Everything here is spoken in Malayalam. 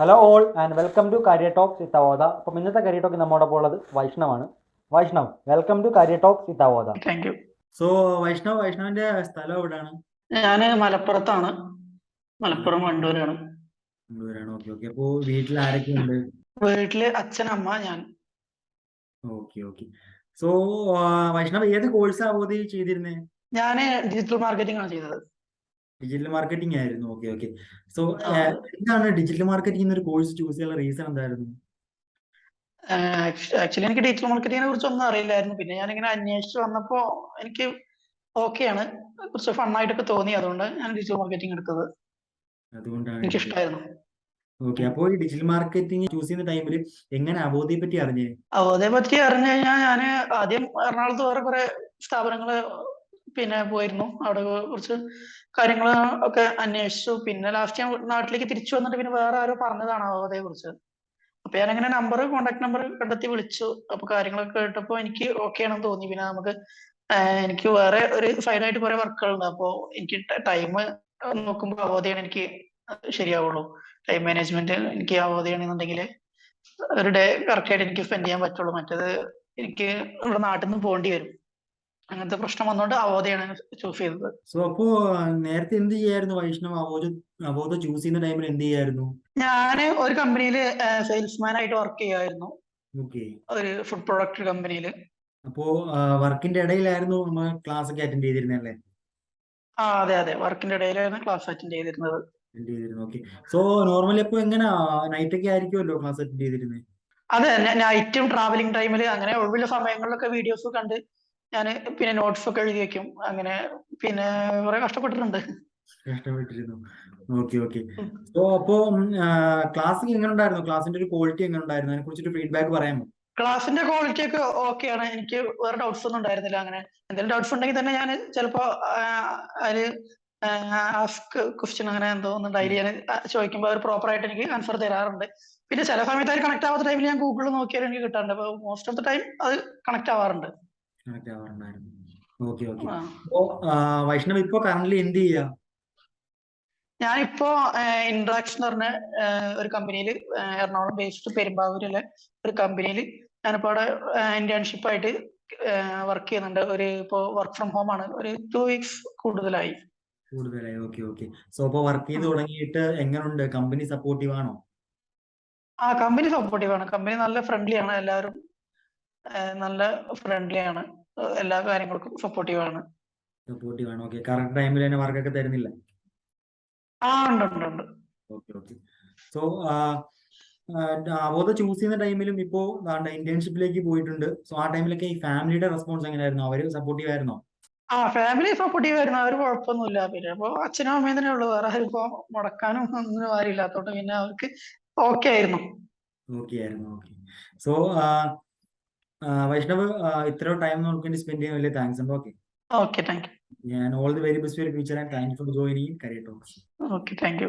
Hello all and welcome to Careertalks with Avodha. അപ്പം ഇന്നത്തെ Careertalk നമ്മോടൊപ്പം ഉള്ളത് വൈഷ്ണവാണ്. Vaishnav, welcome to Careertalks with Avodha. Thank you. So വൈഷ്ണവിന്റെ സ്ഥലം എവിടെയാണ്? ഞാന് മലപ്പുറത്താണ്. മലപ്പുറം വണ്ടൂരാണ്. കണ്ണൂരാണ്. Okay okay. അപ്പോൾ വീട്ടിൽ ആരൊക്കെ ഉണ്ട്? വീട്ടില് അച്ഛൻ, അമ്മ, ഞാൻ. Okay okay. സോ വൈഷ്ണവ് ഏത് കോഴ്സാ അവധി ചെയ്തിരുന്നത്? ഞാന് ഡിജിറ്റൽ മാർക്കറ്റിംഗ് ആണ് ചെയ്തത്. ഡിജിറ്റൽ മാർക്കറ്റിംഗ് ആയിരുന്നു. Okay okay. സോ ആ, എന്താണ് ഡിജിറ്റൽ മാർക്കറ്റിംഗ് ഒരു കോഴ്സ് ചൂസ് ചെയ്യാനുള്ള റീസൺ എന്തായിരുന്നു? ആക്ച്വലി എനിക്ക് ഡിജിറ്റൽ മാർക്കറ്റിങ്ങിനെ കുറിച്ച് ഒന്നും അറിയില്ലായിരുന്നു. പിന്നെ ഞാനിങ്ങനെ അന്വേഷിച്ച് വന്നപ്പോ എനിക്ക് ഓക്കെയാണ്, കുറച്ച് ഫണ്ണായിട്ടൊക്കെ തോന്നി. അതുകൊണ്ട് ഞാൻ ഡിജിറ്റൽ മാർക്കറ്റിംഗ് എടുത്തത്. അതുകൊണ്ടാണ് എനിക്ക് എടുത്തത്. ഇഷ്ടമായിരുന്നു. ഓക്കെ. അപ്പോൾ ഈ ഡിജിറ്റൽ മാർക്കറ്റിംഗ് ചൂസ് ചെയ്യുന്ന ടൈമിൽ എങ്ങനെ അവധിയെ പറ്റി അറിഞ്ഞേ? അതേപറ്റി അറിഞ്ഞു കഴിഞ്ഞാൽ ഞാൻ ആദ്യം എറണാകുളത്ത് വേറെ കുറെ സ്ഥാപനങ്ങള് പോയിരുന്നു. അവിടെ കുറച്ച് കാര്യങ്ങൾ ഒക്കെ അന്വേഷിച്ചു. പിന്നെ ലാസ്റ്റ് ഞാൻ നാട്ടിലേക്ക് തിരിച്ചു വന്നിട്ട് പിന്നെ വേറെ ആരോ പറഞ്ഞതാണ് അതേ കുറിച്ച്. അപ്പൊ ഞാനങ്ങനെ കോണ്ടാക്ട് നമ്പർ കണ്ടെത്തി വിളിച്ചു. അപ്പൊ കാര്യങ്ങളൊക്കെ കേട്ടപ്പോ എനിക്ക് ഓക്കെ ആണെന്ന് തോന്നി. പിന്നെ എനിക്ക് വേറെ ഒരു സൈഡായിട്ട് കുറെ വർക്കുകളുണ്ട്. അപ്പോ എനിക്ക് ടൈം നോക്കുമ്പോൾ അവധിയാണ് എനിക്ക് ശരിയാവുള്ളൂ. ടൈം മാനേജ്മെന്റ് എനിക്ക് അവധിയാണെന്നുണ്ടെങ്കിൽ ഒരു ഡേ കറക്റ്റ് ആയിട്ട് എനിക്ക് സ്പെൻഡ് ചെയ്യാൻ പറ്റുള്ളൂ. മറ്റേത് എനിക്ക് ഇവിടെ നാട്ടിൽ നിന്ന് പോകേണ്ടി വരും. അങ്ങനത്തെ പ്രശ്നം വന്നോണ്ട് അവധിയാണ് ചൂസ് ചെയ്തത്. സോ അപ്പോ നേരത്തെ എന്ത് ചെയ്യായിരുന്നു വൈഷ്ണവ്? അവോധ ചൂസ് ചെയ്യുന്ന ടൈമിൽ എന്ത് ചെയ്യായിരുന്നു? ഞാന് ഒരു കമ്പനിയിൽ സെയിൽസ്മാൻ ആയിട്ട് വർക്ക് ചെയ്യുമായിരുന്നു. ഓക്കെ. ഒരു ഫുഡ് പ്രൊഡക്റ്റ് കമ്പനിയിൽ. അപ്പോ വർക്കിന്റെ ഇടയിലായിരുന്നു നമ്മൾ ക്ലാസ് ഒക്കെ അറ്റൻഡ് ചെയ്തിരുന്നല്ലേ? അതെ അതെ, വർക്കിന്റെ ഇടയിലായിരുന്നു ക്ലാസ് അറ്റൻഡ് ചെയ്തിരുന്നത്. അറ്റൻഡ് ചെയ്തിരുന്നു. ഓക്കെ. സോ നോർമലി അപ്പൊ എങ്ങനെ നൈറ്റ് ഒക്കെ ആയിരിക്കുമല്ലോ ക്ലാസ് അറ്റൻഡ് ചെയ്തിരുന്നത്? അതെ, നൈറ്റും ട്രാവലിംഗ് ടൈമിൽ അങ്ങനെ ഒഴിവുള്ള സമയങ്ങളിലൊക്കെ വീഡിയോസ് കണ്ട് ഞാൻ പിന്നെ നോട്ട്സ് ഒക്കെ എഴുതി വെക്കും. അങ്ങനെ പിന്നെ കുറെ കഷ്ടപ്പെട്ടിട്ടുണ്ട്. കഷ്ടപ്പെട്ടിരുന്നു. Okay okay. ഉം. സോ അപ്പോ ക്ലാസ് എങ്ങനെ ഉണ്ടായിരുന്നു? ക്ലാസിന്റെ ഒരു ക്വാളിറ്റി എങ്ങനെ ഉണ്ടായിരുന്നു? അതിനെ കുറിച്ചൊരു ഫീഡ്ബാക്ക് പറയാമോ? ക്ലാസിന്റെ ക്വാളിറ്റി ഒക്കെ ഓക്കെയാണ്. എനിക്ക് വേറെ ഡൗട്ട്സ് ഒന്നും ഉണ്ടായിരുന്നില്ല. അങ്ങനെ എന്തെങ്കിലും ഡൗട്ട്സ് ഉണ്ടെങ്കിൽ തന്നെ ഞാൻ ചിലപ്പോ അതില് ആസ്ക് ക്വസ്റ്റ്യൻ അങ്ങനെ എന്തോ ഒന്നും അതിൽ ഞാൻ ചോദിക്കുമ്പോൾ അവർ പ്രോപ്പർ ആയിട്ട് എനിക്ക് ആൻസർ തരാറുണ്ട്. പിന്നെ ചില സമയത്ത് അത് കണക്ട് ആവാത്ത ടൈമിൽ ഞാൻ ഗൂഗിളിൽ നോക്കിയാൽ എനിക്ക് കിട്ടാറുണ്ട്. അപ്പൊ മോസ്റ്റ് ഓഫ് ദ ടൈം അത് കണക്ട് ആവാറുണ്ട്. കണക്ട് ആവാറുണ്ടായിരുന്നു. Okay okay. ആ. അപ്പോ വൈഷ്ണവ് ഇപ്പോ കറന്റ് എന്ത് ചെയ്യാ? ഞാനിപ്പോ ഇൻട്രാക്ഷൻ എന്ന് പറഞ്ഞ ഒരു കമ്പനിയിൽ, എറണാകുളം ബേസ്ഡ് പെരുമ്പാവൂരിലെ ഒരു കമ്പനിയിൽ ഞാനിപ്പോ അവിടെ ഇന്റേൺഷിപ്പ് ആയിട്ട് വർക്ക് ചെയ്യുന്നുണ്ട്. ഇപ്പോ വർക്ക് ഫ്രം ഹോം ആണ്. ഒരു 2 വീക്സ് കൂടുതലായി. കൂടുതലായി. Okay okay. സോ അപ്പൊ വർക്ക് ചെയ്ത് ഉം. തുടങ്ങിയിട്ട് എങ്ങനെയുണ്ട്? കമ്പനി സപ്പോർട്ടീവ് ആണോ? കമ്പനി സപ്പോർട്ടീവ് ആണ്. കമ്പനി നല്ല ഫ്രണ്ട്ലി ആണ്. എല്ലാവരും നല്ല ഫ്രണ്ട്ലി ആണ്. എല്ലാ കാര്യങ്ങൾക്കും സപ്പോർട്ടീവ് ആണ്. സപ്പോർട്ടീവ് ആണ്. ഓക്കെ. കറക്റ്റ് ടൈമിൽ തന്നെ വർക്കൊക്കെ തരുന്നില്ല? ഉണ്ട് ഉണ്ട് ഉണ്ട്. Okay okay. സോ അവോധ ചൂസ് ചെയ്യുന്ന ടൈമിലും ഇപ്പോ ഇന്റേൺഷിപ്പിലേക്ക് പോയിട്ടുണ്ട്. സോ ആ ടൈമിലൊക്കെ ഈ ഫാമിലിയുടെ റെസ്പോൺസ് എങ്ങനെയായിരുന്നു? അവര് സപ്പോർട്ടീവ് ആയിരുന്നോ? ഫാമിലി സപ്പോർട്ടീവ് ആയിരുന്നു. അവര് കുഴപ്പമൊന്നുമില്ല. പിന്നെ ഇപ്പൊ അച്ഛനും അമ്മയും തന്നെ ഉള്ളൂ. വേറെ ആരും ഇപ്പൊ മുടക്കാനും ഒന്നും ആരും ഇല്ലാത്തോണ്ട് പിന്നെ അവർക്ക് ഓക്കെ ആയിരുന്നു. ഓക്കെ ആയിരുന്നു. ഓക്കെ. സോ വൈഷ്ണവ് ഇത്രയും ടൈം നമുക്ക് വേണ്ടി സ്പെൻഡ് ചെയ്യാൻ വലിയ താങ്ക്സ് ഉണ്ട്. ഓക്കെ. ഓക്കെ, താങ്ക് ഞാൻ all the very best for future and thank you for joining career talks. You. Okay, thank U.